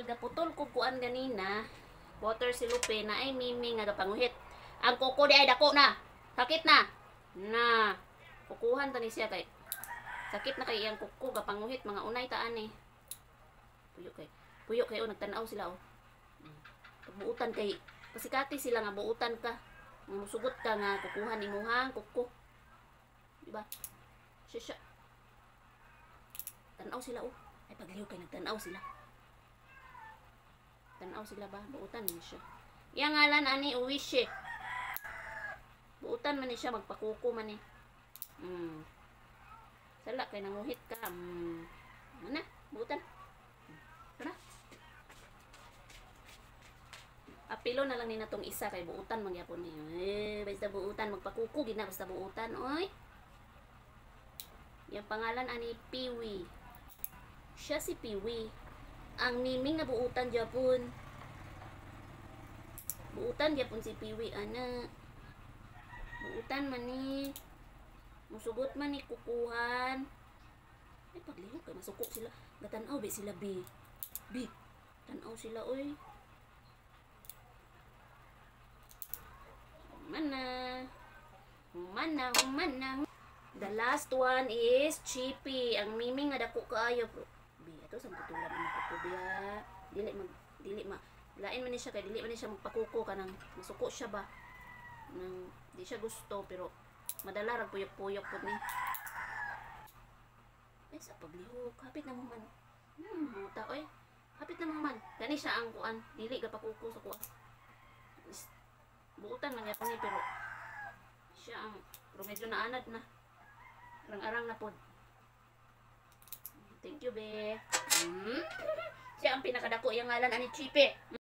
mahal, gaputol ko kuan ganina. Water silupe na ay mimi nga gapanguhit. Ang kuko di ay dako na. Sakit na. Na. Kukuhan tani siya kay. Sakit na kay iyang kuko gapanguhit mga unay taan eh. Puyo kay. Puyo kayo nagtanaw sila oh. Buutan kay pasikati sila nga buutan ka. Musugot ka nga kukuhan imuhang kuko. Di ba? Siya. Tanaw sila oh. Ay pagliw kay nagtanaw sila. Tanaw sila ba? Buutan man siya. Yang ngalan ani Uwish. Buutan man ni siya magpakuko man ni. Sala kay nanguhit ka. Mana? Buutan. Tara. Apilo na lang ni natong isa kay buutan mangyapon ni. Basta buutan magpakuko gid na basta buutan oy. Yang pangalan ani Piwi. Siya si Piwi. Ang miming na buutan Japon. Buutan Japon si Piwi ana. Buutan man ni. Musugot man ni kukuhan. Ay paglihok kay masuko sila. Gatanaw be sila B. B. Tanaw sila oy. Humana. The last one is Chippy. Ang miming nga dako kaayo bro. Ito sa putulan ang kuko biya. Dili ma. Lain man ni siya kay dili man ni siya magpakuko kanang masuko siya ba. Nang di siya gusto pero madala ra puyok-puyok pud ni. Ay sa paglihok, hapit na mo man. Muta oy. Hapit na mo man. Gani siya ang kuan, dili ga pakuko sa kuan. Buutan man gyapon ni pero siya ang pero medyo naanad na. Arang-arang na pod. Thank you, be. Siya ang pinakadako yung ngalan ani Chipe.